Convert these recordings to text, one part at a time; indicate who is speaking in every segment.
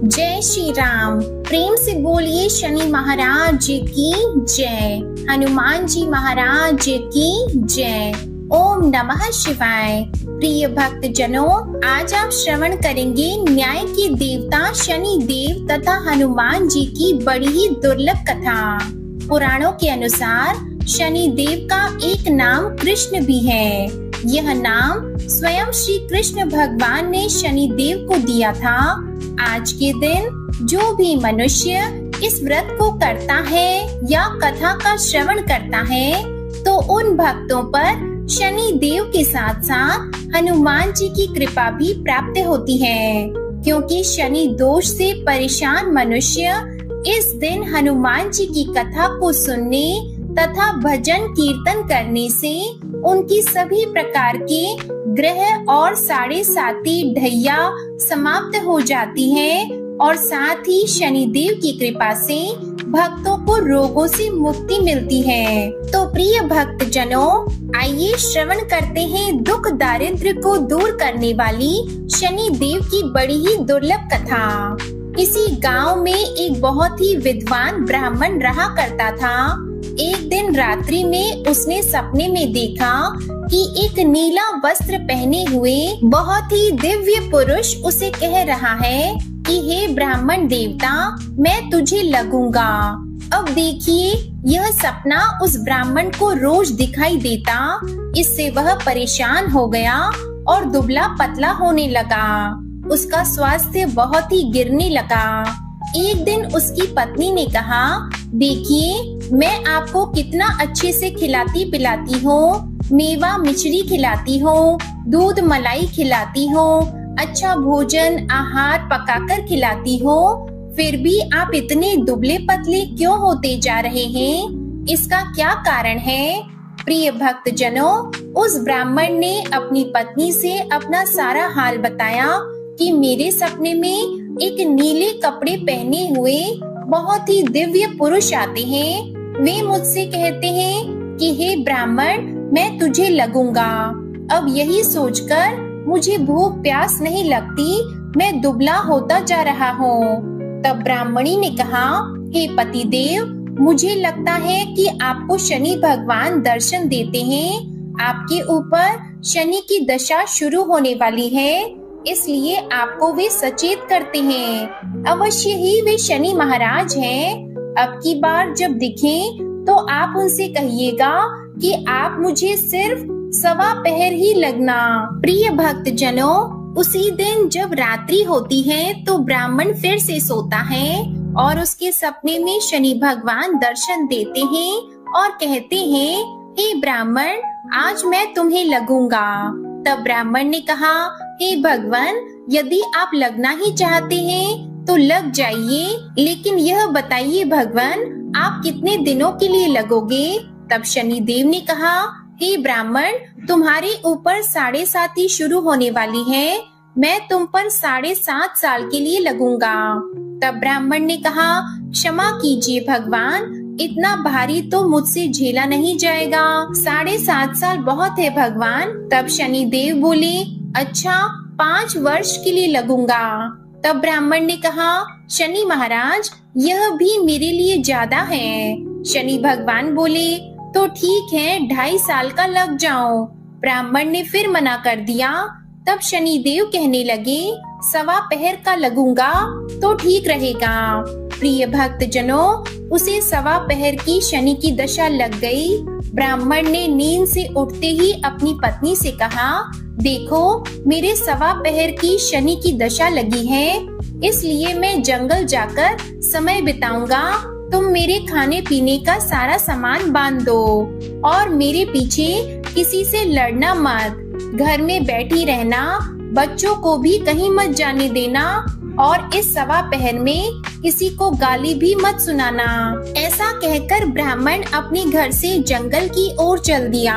Speaker 1: जय श्री राम। प्रेम से बोलिए शनि महाराज की जय, हनुमान जी महाराज की जय। ओम नमः शिवाय। प्रिय भक्त जनों, आज आप श्रवण करेंगे न्याय के देवता शनि देव तथा हनुमान जी की बड़ी ही दुर्लभ कथा। पुराणों के अनुसार शनि देव का एक नाम कृष्ण भी है। यह नाम स्वयं श्री कृष्ण भगवान ने शनि देव को दिया था। आज के दिन जो भी मनुष्य इस व्रत को करता है या कथा का श्रवण करता है, तो उन भक्तों पर शनि देव के साथ साथ हनुमान जी की कृपा भी प्राप्त होती है, क्योंकि शनि दोष से परेशान मनुष्य इस दिन हनुमान जी की कथा को सुनने तथा भजन कीर्तन करने से उनकी सभी प्रकार के ग्रह और साढ़े साती ढैया समाप्त हो जाती है और साथ ही शनि देव की कृपा से भक्तों को रोगों से मुक्ति मिलती है। तो प्रिय भक्त जनों, आइए श्रवण करते हैं दुख दारिद्र्य को दूर करने वाली शनि देव की बड़ी ही दुर्लभ कथा। किसी गांव में एक बहुत ही विद्वान ब्राह्मण रहा करता था। एक दिन रात्रि में उसने सपने में देखा कि एक नीला वस्त्र पहने हुए बहुत ही दिव्य पुरुष उसे कह रहा है कि हे ब्राह्मण देवता, मैं तुझे लगूंगा। अब देखिए, यह सपना उस ब्राह्मण को रोज दिखाई देता। इससे वह परेशान हो गया और दुबला पतला होने लगा। उसका स्वास्थ्य बहुत ही गिरने लगा। एक दिन उसकी पत्नी ने कहा, देखिए, मैं आपको कितना अच्छे से खिलाती पिलाती हूँ, मेवा मिश्री खिलाती हूँ, दूध मलाई खिलाती हूँ, अच्छा भोजन आहार पकाकर खिलाती हूँ, फिर भी आप इतने दुबले पतले क्यों होते जा रहे हैं? इसका क्या कारण है? प्रिय भक्त जनों, उस ब्राह्मण ने अपनी पत्नी से अपना सारा हाल बताया कि मेरे सपने में एक नीले कपड़े पहने हुए बहुत ही दिव्य पुरुष आते हैं। वे मुझसे कहते हैं कि हे ब्राह्मण, मैं तुझे लगूंगा। अब यही सोचकर मुझे भूख प्यास नहीं लगती, मैं दुबला होता जा रहा हूँ। तब ब्राह्मणी ने कहा, हे पतिदेव, मुझे लगता है कि आपको शनि भगवान दर्शन देते हैं। आपके ऊपर शनि की दशा शुरू होने वाली है, इसलिए आपको वे सचेत करते हैं। अवश्य ही वे शनि महाराज हैं। अब की बार जब दिखें तो आप उनसे कहिएगा कि आप मुझे सिर्फ 1.25 पहर ही लगना। प्रिय भक्त जनों, उसी दिन जब रात्रि होती है तो ब्राह्मण फिर से सोता है और उसके सपने में शनि भगवान दर्शन देते हैं और कहते हैं, हे ब्राह्मण, आज मैं तुम्हें लगूंगा। तब ब्राह्मण ने कहा, हे भगवान, यदि आप लगना ही चाहते हैं तो लग जाइए, लेकिन यह बताइए भगवान, आप कितने दिनों के लिए लगोगे? तब शनि देव ने कहा, हे ब्राह्मण, तुम्हारे ऊपर 7.5 शुरू होने वाली है, मैं तुम पर 7.5 साल के लिए लगूंगा। तब ब्राह्मण ने कहा, क्षमा कीजिए भगवान, इतना भारी तो मुझसे झेला नहीं जाएगा, 7.5 साल बहुत है भगवान। तब शनि देव बोले, अच्छा 5 वर्ष के लिए लगूंगा। तब ब्राह्मण ने कहा, शनि महाराज, यह भी मेरे लिए ज्यादा है। शनि भगवान बोले, तो ठीक है, 2.5 साल का लग जाओ। ब्राह्मण ने फिर मना कर दिया। तब शनि देव कहने लगे, 1.25 पहर का लगूंगा तो ठीक रहेगा। प्रिय भक्त जनों, उसे 1.25 पहर की शनि की दशा लग गई। ब्राह्मण ने नींद से उठते ही अपनी पत्नी से कहा, देखो, मेरे 1.25 पहर की शनि की दशा लगी है, इसलिए मैं जंगल जाकर समय बिताऊंगा। तुम मेरे खाने पीने का सारा सामान बांध दो और मेरे पीछे किसी से लड़ना मत, घर में बैठी रहना, बच्चों को भी कहीं मत जाने देना और इस 1.25 पहर में किसी को गाली भी मत सुनाना। ऐसा कहकर ब्राह्मण अपने घर से जंगल की ओर चल दिया।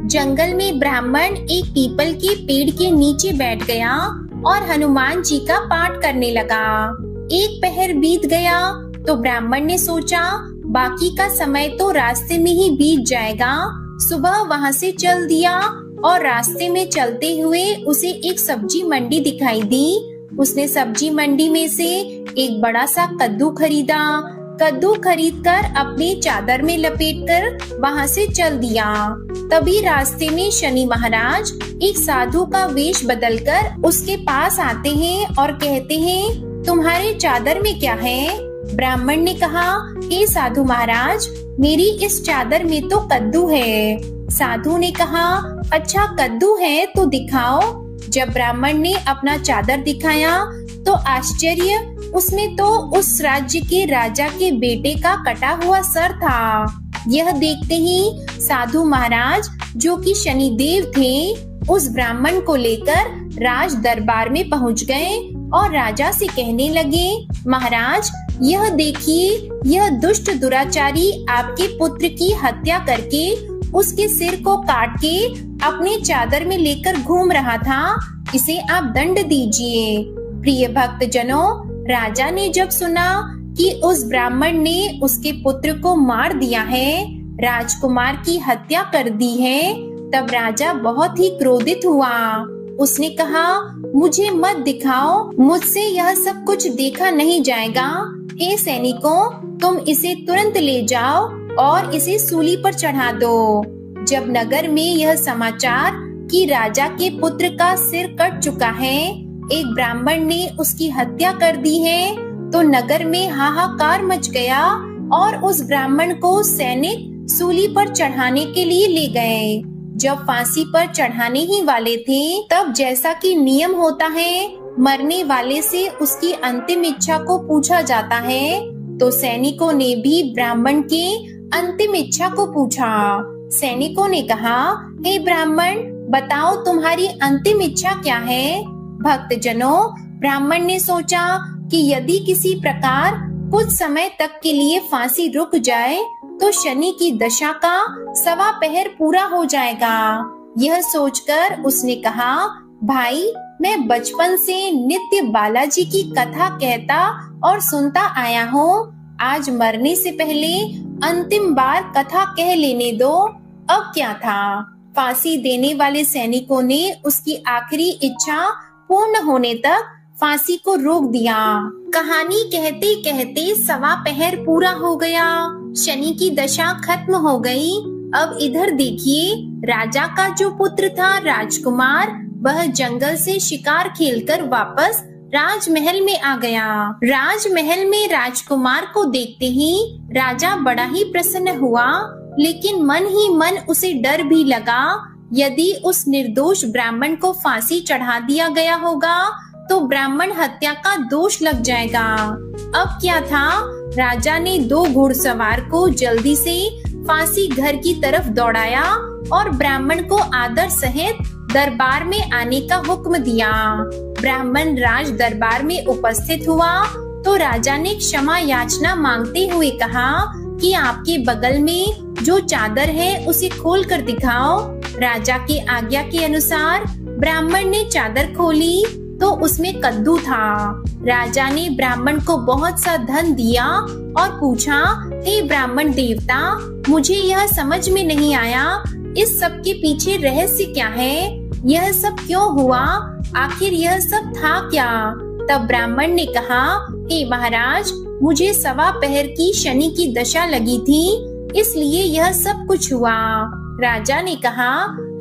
Speaker 1: जंगल में ब्राह्मण एक पीपल के पेड़ के नीचे बैठ गया और हनुमान जी का पाठ करने लगा। 1 पहर बीत गया तो ब्राह्मण ने सोचा, बाकी का समय तो रास्ते में ही बीत जाएगा। सुबह वहाँ से चल दिया और रास्ते में चलते हुए उसे एक सब्जी मंडी दिखाई दी। उसने सब्जी मंडी में से एक बड़ा सा कद्दू खरीदा। कद्दू खरीदकर अपने चादर में लपेटकर वहाँ से चल दिया। तभी रास्ते में शनि महाराज एक साधु का वेश बदलकर उसके पास आते हैं और कहते हैं, तुम्हारे चादर में क्या है? ब्राह्मण ने कहा, हे साधु महाराज, मेरी इस चादर में तो कद्दू है। साधु ने कहा, अच्छा कद्दू है तो दिखाओ। जब ब्राह्मण ने अपना चादर दिखाया तो आश्चर्य, उसमें तो उस राज्य के राजा के बेटे का कटा हुआ सर था। यह देखते ही साधु महाराज, जो कि शनि देव थे, उस ब्राह्मण को लेकर राज दरबार में पहुंच गए और राजा से कहने लगे, महाराज यह देखिए, यह दुष्ट दुराचारी आपके पुत्र की हत्या करके उसके सिर को काट के अपने चादर में लेकर घूम रहा था, इसे आप दंड दीजिए। प्रिय भक्त जनों, राजा ने जब सुना कि उस ब्राह्मण ने उसके पुत्र को मार दिया है, राजकुमार की हत्या कर दी है, तब राजा बहुत ही क्रोधित हुआ। उसने कहा, मुझे मत दिखाओ, मुझसे यह सब कुछ देखा नहीं जाएगा। हे सैनिकों, तुम इसे तुरंत ले जाओ और इसे सूली पर चढ़ा दो। जब नगर में यह समाचार कि राजा के पुत्र का सिर कट चुका है, एक ब्राह्मण ने उसकी हत्या कर दी है, तो नगर में हाहाकार मच गया और उस ब्राह्मण को सैनिक सूली पर चढ़ाने के लिए ले गए। जब फांसी पर चढ़ाने ही वाले थे, तब जैसा कि नियम होता है, मरने वाले से उसकी अंतिम इच्छा को पूछा जाता है, तो सैनिकों ने भी ब्राह्मण के अंतिम इच्छा को पूछा। सैनिकों ने कहा, हे ब्राह्मण, बताओ तुम्हारी अंतिम इच्छा क्या है? भक्त जनों, ब्राह्मण ने सोचा कि यदि किसी प्रकार कुछ समय तक के लिए फांसी रुक जाए तो शनि की दशा का 1.25 पहर पूरा हो जाएगा। यह सोचकर उसने कहा, भाई, मैं बचपन से नित्य बालाजी की कथा कहता और सुनता आया हूँ। आज मरने से पहले अंतिम बार कथा कह लेने दो। अब क्या था? फांसी देने वाले सैनिकों ने उसकी आखिरी इच्छा पूर्ण होने तक फांसी को रोक दिया। कहानी कहते कहते 1.25 पहर पूरा हो गया। शनि की दशा खत्म हो गई। अब इधर देखिए, राजा का जो पुत्र था राजकुमार, वह जंगल से शिकार खेलकर वापस राजमहल में आ गया। राजमहल में राजकुमार को देखते ही राजा बड़ा ही प्रसन्न हुआ, लेकिन मन ही मन उसे डर भी लगा। यदि उस निर्दोष ब्राह्मण को फांसी चढ़ा दिया गया होगा तो ब्राह्मण हत्या का दोष लग जाएगा। अब क्या था? राजा ने 2 घुड़सवार को जल्दी से फांसी घर की तरफ दौड़ाया और ब्राह्मण को आदर सहित दरबार में आने का हुक्म दिया। ब्राह्मण राज दरबार में उपस्थित हुआ तो राजा ने क्षमा याचना मांगते हुए कहा कि आपके बगल में जो चादर है उसे खोल कर दिखाओ। राजा की आज्ञा के अनुसार ब्राह्मण ने चादर खोली तो उसमें कद्दू था। राजा ने ब्राह्मण को बहुत सा धन दिया और पूछा, हे ब्राह्मण देवता, मुझे यह समझ में नहीं आया, इस सब के पीछे रहस्य क्या है? यह सब क्यों हुआ? आखिर यह सब था क्या? तब ब्राह्मण ने कहा, हे महाराज, मुझे 1.25 पहर की शनि की दशा लगी थी, इसलिए यह सब कुछ हुआ। राजा ने कहा,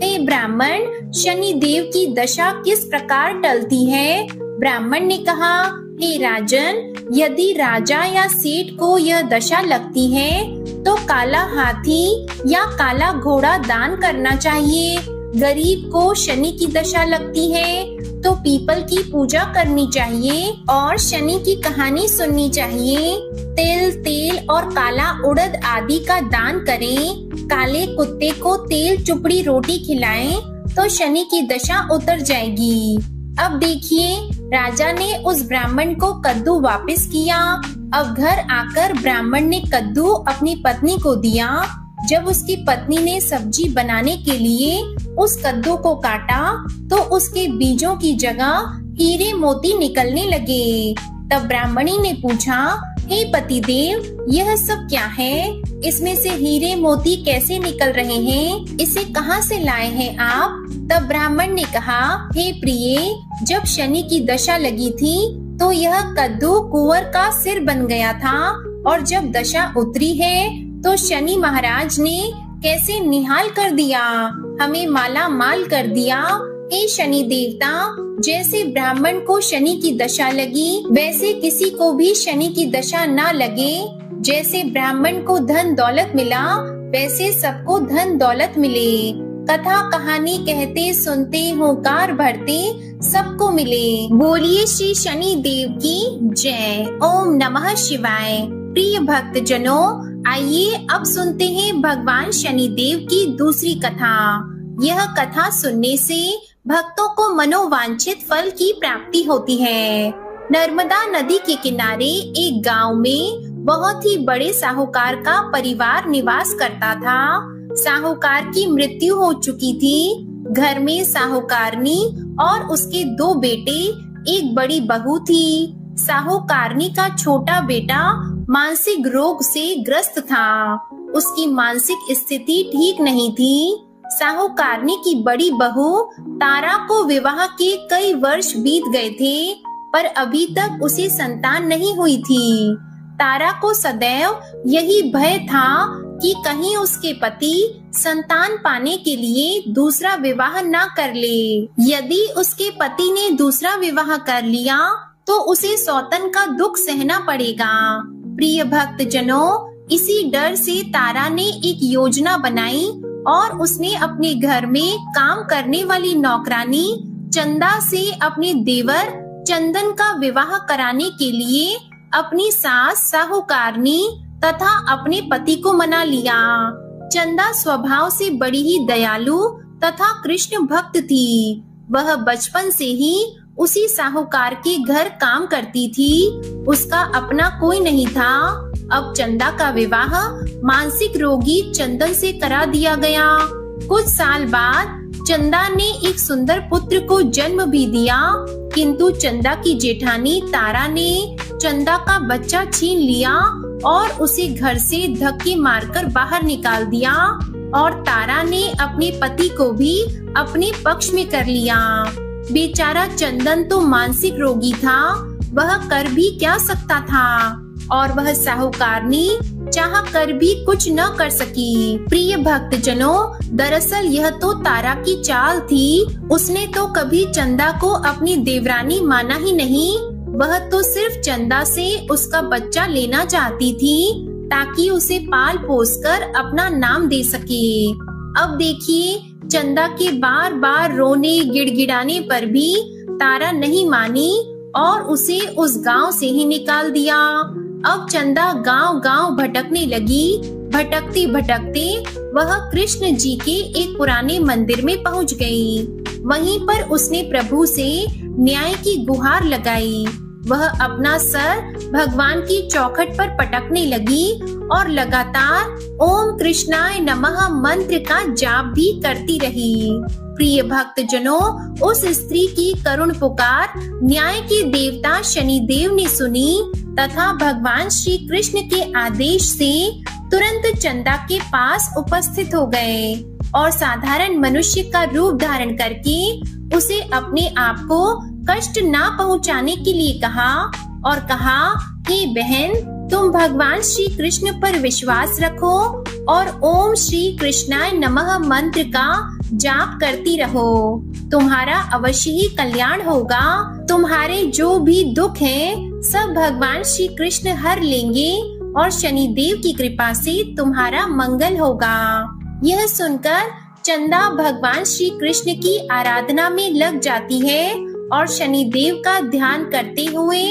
Speaker 1: हे ब्राह्मण, शनि देव की दशा किस प्रकार टलती है? ब्राह्मण ने कहा, हे राजन, यदि राजा या सेठ को यह दशा लगती है तो काला हाथी या काला घोड़ा दान करना चाहिए। गरीब को शनि की दशा लगती है तो पीपल की पूजा करनी चाहिए और शनि की कहानी सुननी चाहिए। तिल, तेल और काला उड़द आदि का दान करें। काले कुत्ते को तेल चुपड़ी रोटी खिलाएं तो शनि की दशा उतर जाएगी। अब देखिए, राजा ने उस ब्राह्मण को कद्दू वापस किया। अब घर आकर ब्राह्मण ने कद्दू अपनी पत्नी को दिया। जब उसकी पत्नी ने सब्जी बनाने के लिए उस कद्दू को काटा तो उसके बीजों की जगह हीरे मोती निकलने लगे। तब ब्राह्मणी ने पूछा, हे पतिदेव, यह सब क्या है? इसमें से हीरे मोती कैसे निकल रहे हैं? इसे कहाँ से लाए हैं आप? तब ब्राह्मण ने कहा, हे प्रिये, जब शनि की दशा लगी थी तो यह कद्दू कुंवर का सिर बन गया था, और जब दशा उतरी है तो शनि महाराज ने कैसे निहाल कर दिया, हमें माला माल कर दिया। हे शनि देवता, जैसे ब्राह्मण को शनि की दशा लगी वैसे किसी को भी शनि की दशा ना लगे। जैसे ब्राह्मण को धन दौलत मिला वैसे सबको धन दौलत मिले। कथा कहानी कहते सुनते होकार भरते सबको मिले। बोलिए श्री शनि देव की जय। ओम नमः शिवाय। प्रिय भक्त जनों, आइए अब सुनते हैं भगवान शनि देव की दूसरी कथा। यह कथा सुनने से भक्तों को मनोवांछित फल की प्राप्ति होती है। नर्मदा नदी के किनारे एक गांव में बहुत ही बड़े साहूकार का परिवार निवास करता था। साहूकार की मृत्यु हो चुकी थी। घर में साहूकारनी और उसके 2 बेटे, एक बड़ी बहू थी। साहूकारनी का छोटा बेटा मानसिक रोग से ग्रस्त था। उसकी मानसिक स्थिति ठीक नहीं थी। साहूकारनी की बड़ी बहू तारा को विवाह के कई वर्ष बीत गए थे, पर अभी तक उसे संतान नहीं हुई थी। तारा को सदैव यही भय था कि कहीं उसके पति संतान पाने के लिए दूसरा विवाह ना कर ले। यदि उसके पति ने दूसरा विवाह कर लिया तो उसे सौतन का दुख सहना पड़ेगा। प्रिय भक्त जनों, इसी डर से तारा ने एक योजना बनाई और उसने अपने घर में काम करने वाली नौकरानी चंदा से अपने देवर चंदन का विवाह कराने के लिए अपनी सास साहूकारनी तथा अपने पति को मना लिया। चंदा स्वभाव से बड़ी ही दयालु तथा कृष्ण भक्त थी। वह बचपन से ही उसी साहूकार के घर काम करती थी। उसका अपना कोई नहीं था। अब चंदा का विवाह मानसिक रोगी चंदन से करा दिया गया। कुछ साल बाद चंदा ने एक सुंदर पुत्र को जन्म भी दिया, किंतु चंदा की जेठानी तारा ने चंदा का बच्चा छीन लिया और उसे घर से धक्के मारकर बाहर निकाल दिया। और तारा ने अपने पति को भी अपने पक्ष में कर लिया। बेचारा चंदन तो मानसिक रोगी था, वह कर भी क्या सकता था, और वह साहूकारनी चाह कर भी कुछ न कर सकी। प्रिय भक्त जनों, दरअसल यह तो तारा की चाल थी। उसने तो कभी चंदा को अपनी देवरानी माना ही नहीं। वह तो सिर्फ चंदा से उसका बच्चा लेना चाहती थी ताकि उसे पाल पोस कर अपना नाम दे सके। अब देखिए, चंदा के बार बार रोने गिड़गिड़ाने पर भी तारा नहीं मानी और उसे उस गांव से ही निकाल दिया। अब चंदा गांव गांव भटकने लगी। भटकते भटकते वह कृष्ण जी के एक पुराने मंदिर में पहुंच गई। वहीं पर उसने प्रभु से न्याय की गुहार लगाई। वह अपना सर भगवान की चौखट पर पटकने लगी और लगातार ओम कृष्णाय नमः मंत्र का जाप भी करती रही। प्रिय भक्त जनों, उस स्त्री की करुण पुकार न्याय के देवता शनि देव ने सुनी तथा भगवान श्री कृष्ण के आदेश से तुरंत चंदा के पास उपस्थित हो गए और साधारण मनुष्य का रूप धारण करके उसे अपने आप को कष्ट ना पहुंचाने के लिए कहा और कहा, हे बहन, तुम भगवान श्री कृष्ण पर विश्वास रखो और ओम श्री कृष्णाय नमः मंत्र का जाप करती रहो। तुम्हारा अवश्य ही कल्याण होगा। तुम्हारे जो भी दुख हैं, सब भगवान श्री कृष्ण हर लेंगे और शनि देव की कृपा से तुम्हारा मंगल होगा। यह सुनकर चंदा भगवान श्री कृष्ण की आराधना में लग जाती है और शनि देव का ध्यान करते हुए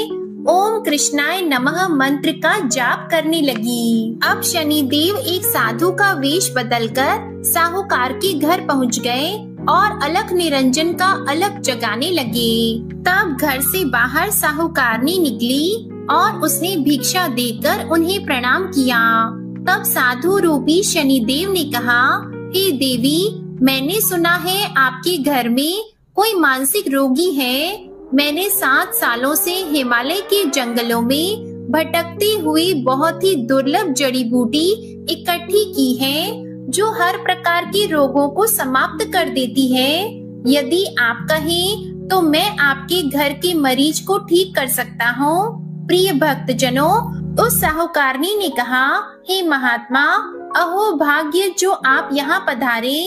Speaker 1: ओम कृष्णाय नमः मंत्र का जाप करने लगी। अब शनि देव एक साधु का वेश बदलकर साहूकार के घर पहुंच गए और अलख निरंजन का अलख जगाने लगे। तब घर से बाहर साहूकारनी निकली और उसने भिक्षा देकर उन्हें प्रणाम किया। तब साधु रूपी शनि देव ने कहा, हे देवी, मैंने सुना है आपके घर में कोई मानसिक रोगी है। मैंने 7 सालों से हिमालय के जंगलों में भटकते हुए बहुत ही दुर्लभ जड़ी बूटी इकट्ठी की है, जो हर प्रकार के रोगों को समाप्त कर देती है। यदि आप कहें तो मैं आपके घर के मरीज को ठीक कर सकता हूँ। प्रिय भक्तजनों, उस साहूकारनी ने कहा, हे महात्मा, अहो भाग्य जो आप यहाँ पधारे।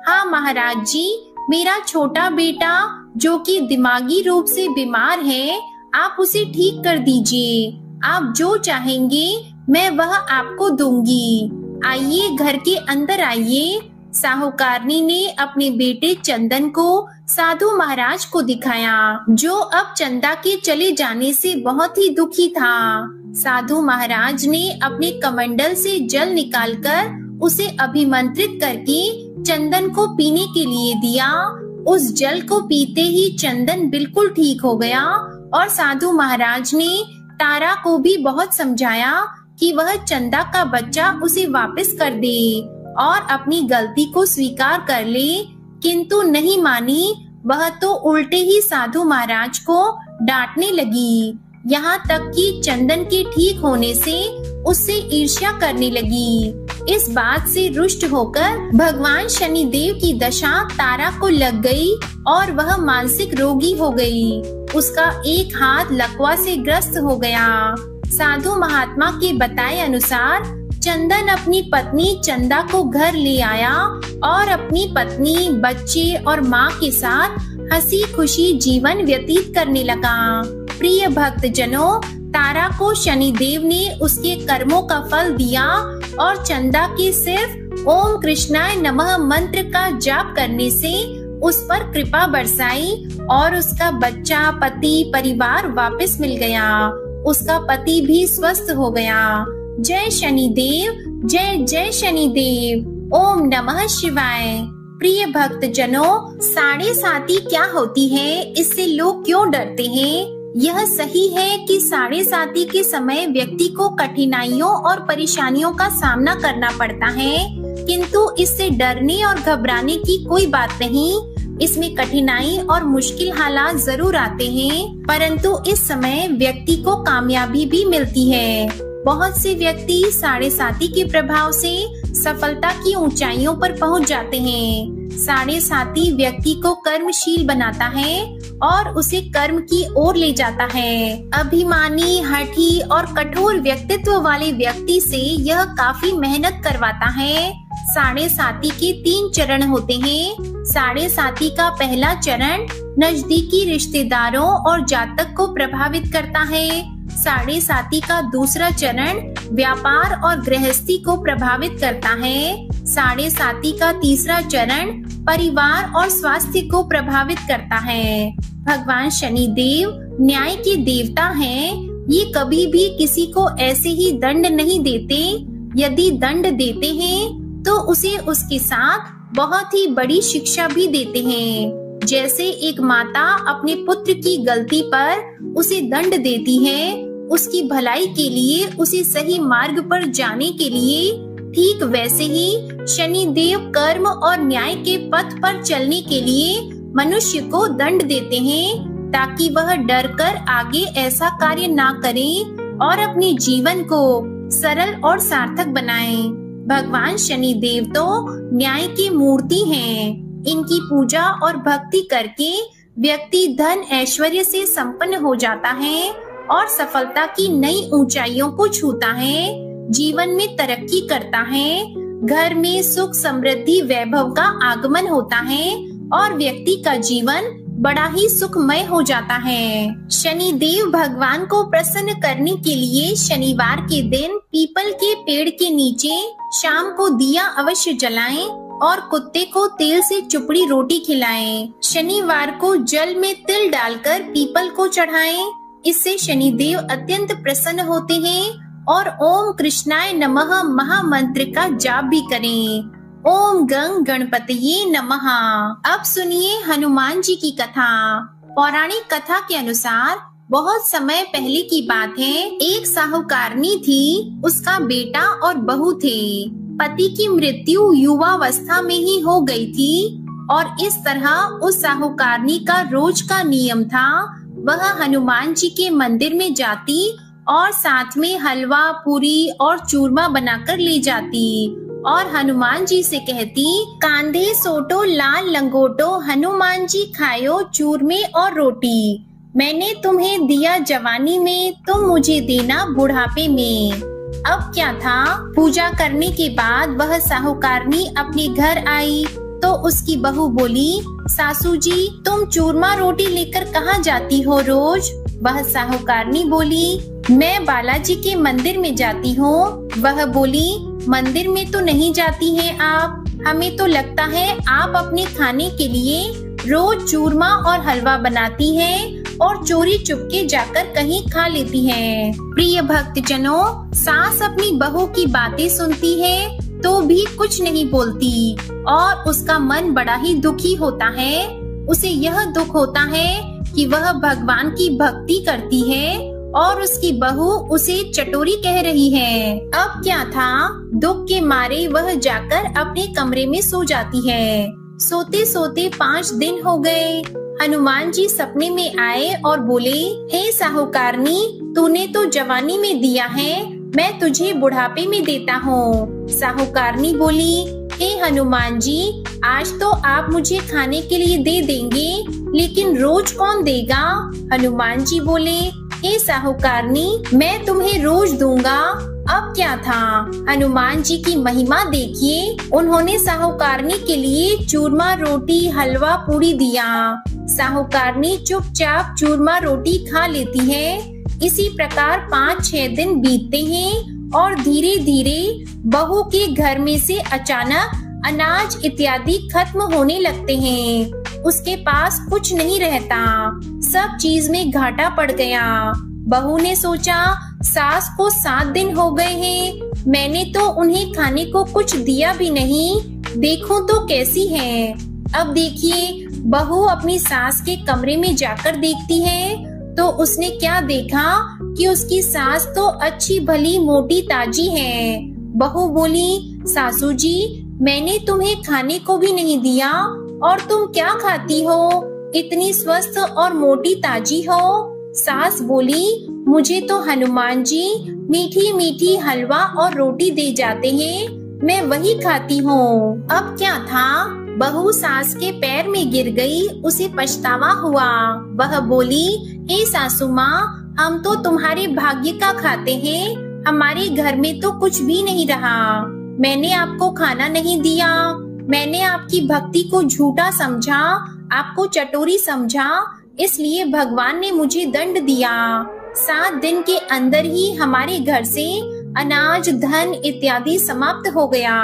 Speaker 1: हाँ महाराज जी, मेरा छोटा बेटा जो कि दिमागी रूप से बीमार है, आप उसे ठीक कर दीजिए। आप जो चाहेंगे मैं वह आपको दूंगी। आइए, घर के अंदर आइए। साहूकारनी ने अपने बेटे चंदन को साधु महाराज को दिखाया, जो अब चंदा के चले जाने से बहुत ही दुखी था। साधु महाराज ने अपने कमंडल से जल निकालकर उसे अभिमंत्रित करके चंदन को पीने के लिए दिया। उस जल को पीते ही चंदन बिल्कुल ठीक हो गया और साधु महाराज ने तारा को भी बहुत समझाया कि वह चंदा का बच्चा उसे वापस कर दे और अपनी गलती को स्वीकार कर ले, किंतु नहीं मानी। वह तो उल्टे ही साधु महाराज को डांटने लगी, यहाँ तक कि चंदन के ठीक होने से उससे ईर्ष्या करने लगी। इस बात से रुष्ट होकर भगवान शनिदेव की दशा तारा को लग गई और वह मानसिक रोगी हो गई। उसका एक हाथ लकवा से ग्रस्त हो गया। साधु महात्मा के बताए अनुसार चंदन अपनी पत्नी चंदा को घर ले आया और अपनी पत्नी, बच्चे और माँ के साथ हंसी खुशी जीवन व्यतीत करने लगा। प्रिय भक्तजनों, तारा को शनिदेव ने उसके कर्मों का फल दिया और चंदा के सिर्फ ओम कृष्णाय नमः मंत्र का जाप करने से उस पर कृपा बरसाई और उसका बच्चा, पति, परिवार वापस मिल गया। उसका पति भी स्वस्थ हो गया। जय शनिदेव, जय जय शनिदेव। ओम नमः शिवाय। प्रिय भक्तजनों, साढ़े साती क्या होती है, इससे लोग क्यों डरते हैं? यह सही है कि साढ़े साती के समय व्यक्ति को कठिनाइयों और परेशानियों का सामना करना पड़ता है, किंतु इससे डरने और घबराने की कोई बात नहीं। इसमें कठिनाई और मुश्किल हालात जरूर आते हैं, परंतु इस समय व्यक्ति को कामयाबी भी मिलती है। बहुत से व्यक्ति साढ़े साती के प्रभाव से सफलता की ऊंचाइयों पर पहुंच जाते हैं। साढ़े साती व्यक्ति को कर्मशील बनाता है और उसे कर्म की ओर ले जाता है। अभिमानी, हठी और कठोर व्यक्तित्व वाले व्यक्ति से यह काफी मेहनत करवाता है। साढ़े साती के 3 चरण होते हैं। साढ़े साती का पहला चरण नजदीकी रिश्तेदारों और जातक को प्रभावित करता है। साढ़े साती का दूसरा चरण व्यापार और गृहस्थी को प्रभावित करता है। साढ़े साती का तीसरा चरण परिवार और स्वास्थ्य को प्रभावित करता है। भगवान शनिदेव न्याय के देवता हैं। ये कभी भी किसी को ऐसे ही दंड नहीं देते। यदि दंड देते हैं तो उसे उसके साथ बहुत ही बड़ी शिक्षा भी देते हैं। जैसे एक माता अपने पुत्र की गलती पर उसे दंड देती है, उसकी भलाई के लिए, उसे सही मार्ग पर जाने के लिए, ठीक वैसे ही शनिदेव कर्म और न्याय के पथ पर चलने के लिए मनुष्य को दंड देते हैं, ताकि वह डर कर आगे ऐसा कार्य ना करे और अपने जीवन को सरल और सार्थक बनाए। भगवान शनिदेव तो न्याय की मूर्ति हैं। इनकी पूजा और भक्ति करके व्यक्ति धन ऐश्वर्य से संपन्न हो जाता है और सफलता की नई ऊंचाइयों को छूता है, जीवन में तरक्की करता है, घर में सुख समृद्धि वैभव का आगमन होता है और व्यक्ति का जीवन बड़ा ही सुखमय हो जाता है। शनिदेव भगवान को प्रसन्न करने के लिए शनिवार के दिन पीपल के पेड़ के नीचे शाम को दिया अवश्य जलाएं और कुत्ते को तेल से चुपड़ी रोटी खिलाएं। शनिवार को जल में तिल डालकर पीपल को चढ़ाएं। इससे शनिदेव अत्यंत प्रसन्न होते हैं और ओम कृष्णाय नमः महामंत्र का जाप भी करें। ओम गंग गणपतये नमः। अब सुनिए हनुमान जी की कथा। पौराणिक कथा के अनुसार बहुत समय पहले की बात है। एक साहूकारनी थी, उसका बेटा और बहू थे। पति की मृत्यु युवावस्था में ही हो गई थी और इस तरह उस साहूकारनी का रोज का नियम था, वह हनुमान जी के मंदिर में जाती और साथ में हलवा, पूरी और चूरमा बनाकर ले जाती और हनुमान जी से कहती, कांधे सोटो लाल लंगोटो, हनुमान जी खायो चूरमे और रोटी। मैंने तुम्हें दिया जवानी में, तुम मुझे देना बुढ़ापे में। अब क्या था, पूजा करने के बाद वह साहूकारनी अपने घर आई तो उसकी बहू बोली, सासू जी तुम चूरमा रोटी लेकर कहाँ जाती हो रोज? वह साहूकारनी बोली, मैं बालाजी के मंदिर में जाती हूँ। वह बोली, मंदिर में तो नहीं जाती हैं आप, हमें तो लगता है आप अपने खाने के लिए रोज चूरमा और हलवा बनाती हैं और चोरी चुपके जाकर कहीं खा लेती हैं। प्रिय भक्तजनों, सास अपनी बहू की बातें सुनती है तो भी कुछ नहीं बोलती और उसका मन बड़ा ही दुखी होता है। उसे यह दुख होता है कि वह भगवान की भक्ति करती है और उसकी बहू उसे चटोरी कह रही है। अब क्या था, दुख के मारे वह जाकर अपने कमरे में सो जाती है। सोते सोते 5 दिन हो गए। हनुमान जी सपने में आए और बोले, हे साहूकारनी, तूने तो जवानी में दिया है, मैं तुझे बुढ़ापे में देता हूँ। साहूकारनी बोली, हे हनुमान जी, आज तो आप मुझे खाने के लिए दे देंगे, लेकिन रोज कौन देगा? हनुमान जी बोले, हे साहूकारनी, मैं तुम्हें रोज दूंगा। अब क्या था, हनुमान जी की महिमा देखिए, उन्होंने साहूकारनी के लिए चूरमा रोटी हलवा पूरी दिया। साहूकारनी चुपचाप चूरमा रोटी खा लेती है। इसी प्रकार 5-6 दिन बीतते हैं और धीरे धीरे बहू के घर में से अचानक अनाज इत्यादि खत्म होने लगते हैं। उसके पास कुछ नहीं रहता, सब चीज में घाटा पड़ गया। बहू ने सोचा, सास को 7 दिन हो गए हैं, मैंने तो उन्हें खाने को कुछ दिया भी नहीं, देखो तो कैसी है। अब देखिए, बहू अपनी सास के कमरे में जाकर देखती है तो उसने क्या देखा कि उसकी सास तो अच्छी भली मोटी ताजी है। बहू बोली, सासू जी, मैंने तुम्हें खाने को भी नहीं दिया और तुम क्या खाती हो, इतनी स्वस्थ और मोटी ताजी हो। सास बोली, मुझे तो हनुमान जी मीठी मीठी हलवा और रोटी दे जाते हैं, मैं वही खाती हूँ। अब क्या था, बहू सास के पैर में गिर गई, उसे पछतावा हुआ। वह बोली, हे सासू माँ, हम तो तुम्हारे भाग्य का खाते हैं, हमारे घर में तो कुछ भी नहीं रहा। मैंने आपको खाना नहीं दिया, मैंने आपकी भक्ति को झूठा समझा, आपको चटोरी समझा, इसलिए भगवान ने मुझे दंड दिया। 7 दिन के अंदर ही हमारे घर से अनाज धन इत्यादि समाप्त हो गया।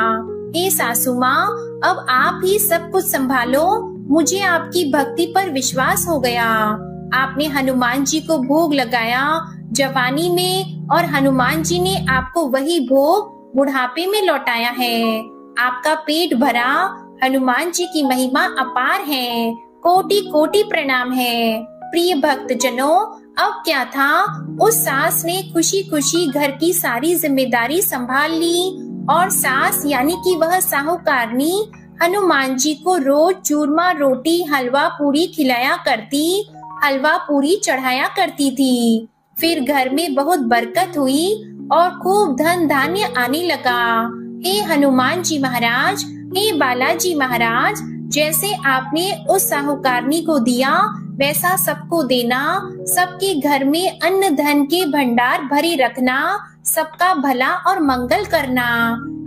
Speaker 1: हे सासू माँ, अब आप ही सब कुछ संभालो, मुझे आपकी भक्ति पर विश्वास हो गया। आपने हनुमान जी को भोग लगाया जवानी में और हनुमान जी ने आपको वही भोग बुढ़ापे में लौटाया है। आपका पेट भरा, हनुमान जी की महिमा अपार है, कोटि कोटि प्रणाम है। प्रिय भक्तजनों, अब क्या था, उस सास ने खुशी खुशी घर की सारी जिम्मेदारी संभाल ली और सास यानी कि वह साहूकारनी हनुमान जी को रोज चूरमा रोटी हलवा पूरी खिलाया करती, हलवा पूरी चढ़ाया करती थी। फिर घर में बहुत बरकत हुई और खूब धन धान्य आने लगा। हे हनुमान जी महाराज, हे बालाजी महाराज, जैसे आपने उस साहूकारनी को दिया वैसा सबको देना, सबके घर में अन्न धन के भंडार भरे रखना, सबका भला और मंगल करना।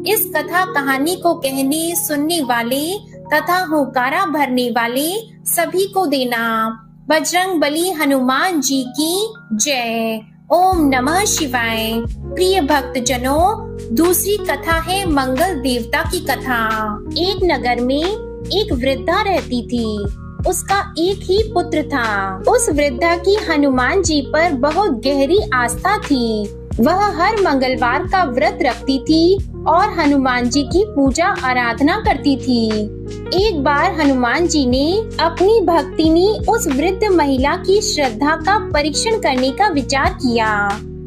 Speaker 1: इस कथा कहानी को कहने सुनने वाले तथा होकारा भरने वाले सभी को देना। बजरंग बली हनुमान जी की जय। ओम नमः शिवाय। प्रिय भक्तजनों, दूसरी कथा है मंगल देवता की कथा। एक नगर में एक वृद्धा रहती थी, उसका एक ही पुत्र था। उस वृद्धा की हनुमान जी पर बहुत गहरी आस्था थी। वह हर मंगलवार का व्रत रखती थी और हनुमान जी की पूजा आराधना करती थी। एक बार हनुमान जी ने अपनी भक्तिनी उस वृद्ध महिला की श्रद्धा का परीक्षण करने का विचार किया।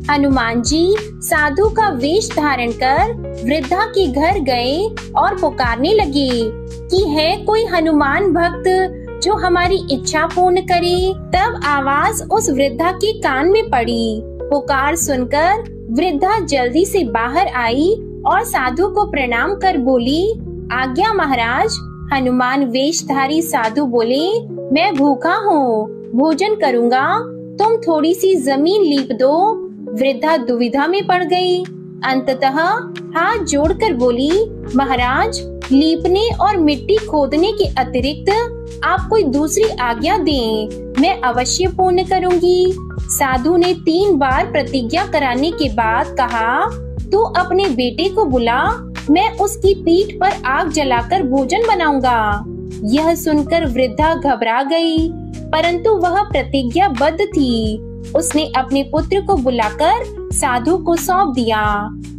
Speaker 1: हनुमान जी साधु का वेश धारण कर वृद्धा के घर गए और पुकारने लगे कि है कोई हनुमान भक्त जो हमारी इच्छा पूर्ण करे। तब आवाज उस वृद्धा के कान में पड़ी। पुकार सुनकर वृद्धा जल्दी से बाहर आई और साधु को प्रणाम कर बोली, आज्ञा महाराज। हनुमान वेशधारी साधु बोले, मैं भूखा हूँ, भोजन करूँगा, तुम थोड़ी सी जमीन लीप दो। वृद्धा दुविधा में पड़ गई। अंततः हाथ जोड़कर बोली, महाराज, लीपने और मिट्टी खोदने के अतिरिक्त आप कोई दूसरी आज्ञा दें, मैं अवश्य पूर्ण करूंगी। साधु ने 3 बार प्रतिज्ञा कराने के बाद कहा, तू अपने बेटे को बुला, मैं उसकी पीठ पर आग जलाकर भोजन बनाऊंगा। यह सुनकर वृद्धा घबरा गई, परंतु वह प्रतिज्ञाबद्ध थी। उसने अपने पुत्र को बुलाकर साधु को सौंप दिया।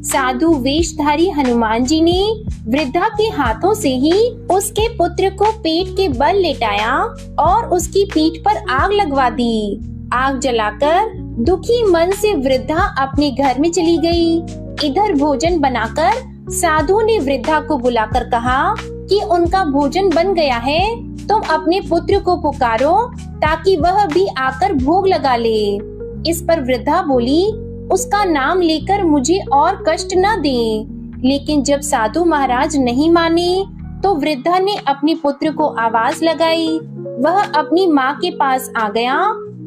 Speaker 1: साधु वेशधारी हनुमान जी ने वृद्धा के हाथों से ही उसके पुत्र को पेट के बल लेटाया और उसकी पीठ पर आग लगवा दी। आग जलाकर दुखी मन से वृद्धा अपने घर में चली गई। इधर भोजन बनाकर साधु ने वृद्धा को बुलाकर कहा कि उनका भोजन बन गया है, तुम अपने पुत्र को पुकारो ताकि वह भी आकर भोग लगा ले। इस पर वृद्धा बोली, उसका नाम लेकर मुझे और कष्ट न दें। लेकिन जब साधु महाराज नहीं माने तो वृद्धा ने अपने पुत्र को आवाज लगाई। वह अपनी माँ के पास आ गया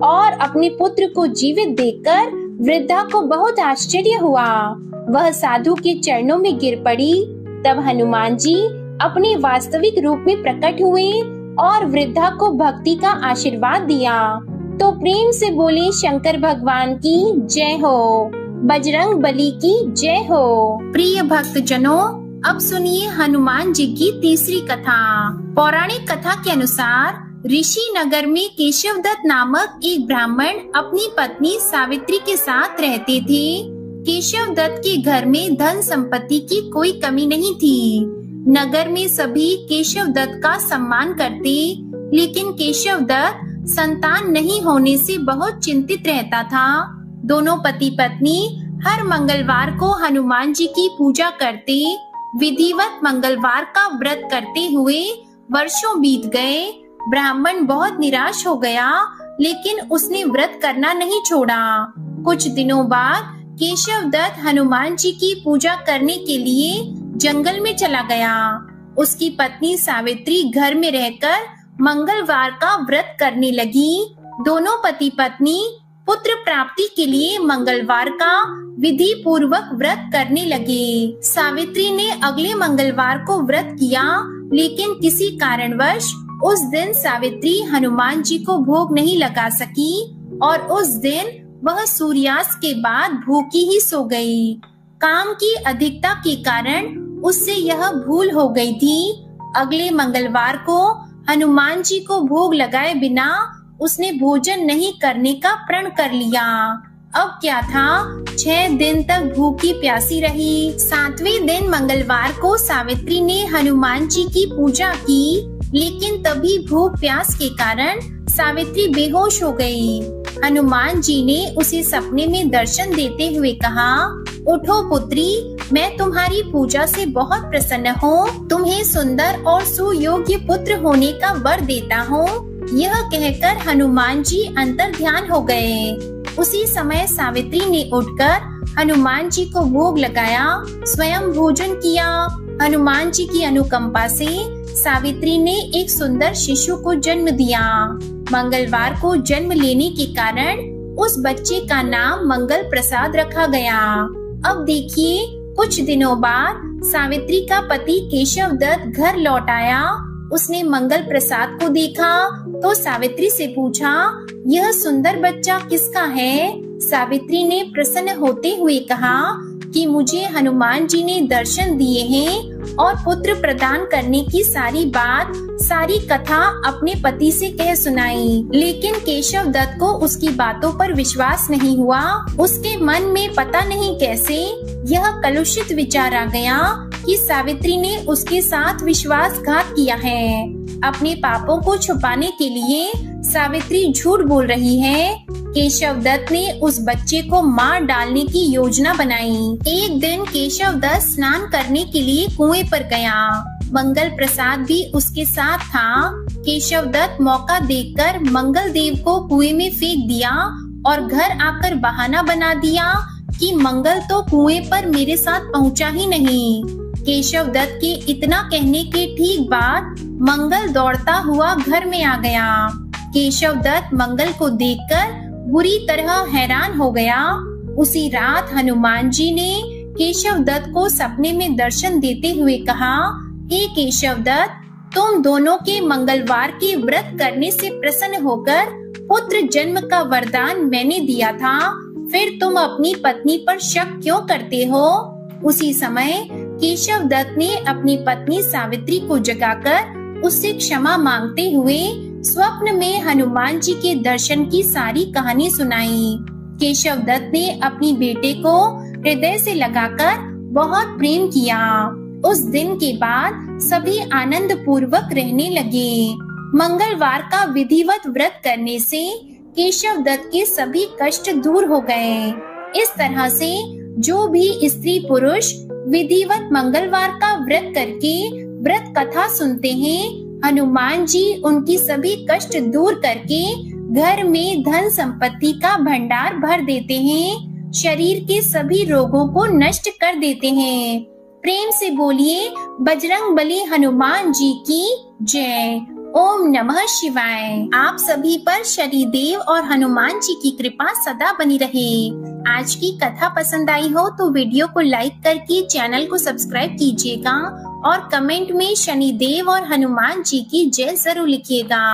Speaker 1: और अपने पुत्र को जीवित देखकर वृद्धा को बहुत आश्चर्य हुआ। वह साधु के चरणों में गिर पड़ी। तब हनुमान जी अपने वास्तविक रूप में प्रकट हुए और वृद्धा को भक्ति का आशीर्वाद दिया। तो प्रेम से बोले, शंकर भगवान की जय हो, बजरंग बली की जय हो। प्रिय भक्त जनों, अब सुनिए हनुमान जी की तीसरी कथा। पौराणिक कथा के अनुसार ऋषि नगर में केशवदत्त नामक एक ब्राह्मण अपनी पत्नी सावित्री के साथ रहते थे। केशवदत्त के घर में धन संपत्ति की कोई कमी नहीं थी। नगर में सभी केशवदत्त का सम्मान करते, लेकिन केशवदत्त संतान नहीं होने से बहुत चिंतित रहता था। दोनों पति पत्नी हर मंगलवार को हनुमान जी की पूजा करते। विधिवत मंगलवार का व्रत करते हुए वर्षों बीत गए। ब्राह्मण बहुत निराश हो गया, लेकिन उसने व्रत करना नहीं छोड़ा। कुछ दिनों बाद केशवदत्त हनुमान जी की पूजा करने के लिए जंगल में चला गया। उसकी पत्नी सावित्री घर में रहकर मंगलवार का व्रत करने लगी। दोनों पति पत्नी पुत्र प्राप्ति के लिए मंगलवार का विधि पूर्वक व्रत करने लगे। सावित्री ने अगले मंगलवार को व्रत किया, लेकिन किसी कारणवश उस दिन सावित्री हनुमान जी को भोग नहीं लगा सकी और उस दिन वह सूर्यास्त के बाद भूखी ही सो गई। काम की अधिकता के कारण उससे यह भूल हो गई थी। अगले मंगलवार को हनुमान जी को भोग लगाए बिना उसने भोजन नहीं करने का प्रण कर लिया। अब क्या था, 6 दिन तक भूखी प्यासी रही। 7वें दिन मंगलवार को सावित्री ने हनुमान जी की पूजा की, लेकिन तभी भूख प्यास के कारण सावित्री बेहोश हो गई। हनुमान जी ने उसे सपने में दर्शन देते हुए कहा, उठो पुत्री, मैं तुम्हारी पूजा से बहुत प्रसन्न हूँ। तुम्हें सुंदर और सुयोग्य पुत्र होने का वर देता हूँ। यह कहकर हनुमान जी अंतर ध्यान हो गए। उसी समय सावित्री ने उठकर हनुमान जी को भोग लगाया, स्वयं भोजन किया। हनुमान जी की अनुकंपा से सावित्री ने एक सुंदर शिशु को जन्म दिया। मंगलवार को जन्म लेने के कारण उस बच्चे का नाम मंगल प्रसाद रखा गया। अब देखिए, कुछ दिनों बाद सावित्री का पति केशवदत्त घर लौट आया। उसने मंगल प्रसाद को देखा तो सावित्री से पूछा, यह सुंदर बच्चा किसका है? सावित्री ने प्रसन्न होते हुए कहा कि मुझे हनुमान जी ने दर्शन दिए हैं और पुत्र प्रदान करने की सारी कथा अपने पति से कह सुनाई। लेकिन केशवदत्त को उसकी बातों पर विश्वास नहीं हुआ। उसके मन में पता नहीं कैसे यह कलुषित विचार आ गया कि सावित्री ने उसके साथ विश्वासघात किया है। अपने पापों को छुपाने के लिए सावित्री झूठ बोल रही है। केशवदत्त ने उस बच्चे को मार डालने की योजना बनाई। एक दिन केशवदत्त स्नान करने के लिए कुएं पर गया। मंगल प्रसाद भी उसके साथ था। केशवदत्त मौका देखकर मंगल देव को कुएं में फेंक दिया और घर आकर बहाना बना दिया कि मंगल तो कुएं पर मेरे साथ पहुंचा ही नहीं। केशव दत्त के इतना कहने के ठीक बाद मंगल दौड़ता हुआ घर में आ गया। केशव दत्त मंगल को देखकर बुरी तरह हैरान हो गया। उसी रात हनुमान जी ने केशव दत्त को सपने में दर्शन देते हुए कहा, हे केशव दत्त, तुम दोनों के मंगलवार के व्रत करने से प्रसन्न होकर पुत्र जन्म का वरदान मैंने दिया था, फिर तुम अपनी पत्नी पर शक क्यों करते हो? उसी समय केशव दत्त ने अपनी पत्नी सावित्री को जगाकर उससे क्षमा मांगते हुए स्वप्न में हनुमान जी के दर्शन की सारी कहानी सुनाई। केशव दत्त ने अपनी बेटे को हृदय से लगाकर बहुत प्रेम किया। उस दिन के बाद सभी आनंद पूर्वक रहने लगे। मंगलवार का विधिवत व्रत करने से केशव दत्त के सभी कष्ट दूर हो गए। इस तरह से जो भी स्त्री पुरुष विधिवत मंगलवार का व्रत करके व्रत कथा सुनते हैं, हनुमान जी उनकी सभी कष्ट दूर करके घर में धन संपत्ति का भंडार भर देते हैं, शरीर के सभी रोगों को नष्ट कर देते हैं। प्रेम से बोलिए बजरंगबली हनुमान जी की जय। ओम नमः शिवाय। आप सभी पर शनिदेव और हनुमान जी की कृपा सदा बनी रहे। आज की कथा पसंद आई हो तो वीडियो को लाइक करके चैनल को सब्सक्राइब कीजिएगा और कमेंट में शनिदेव और हनुमान जी की जय जरूर लिखिएगा।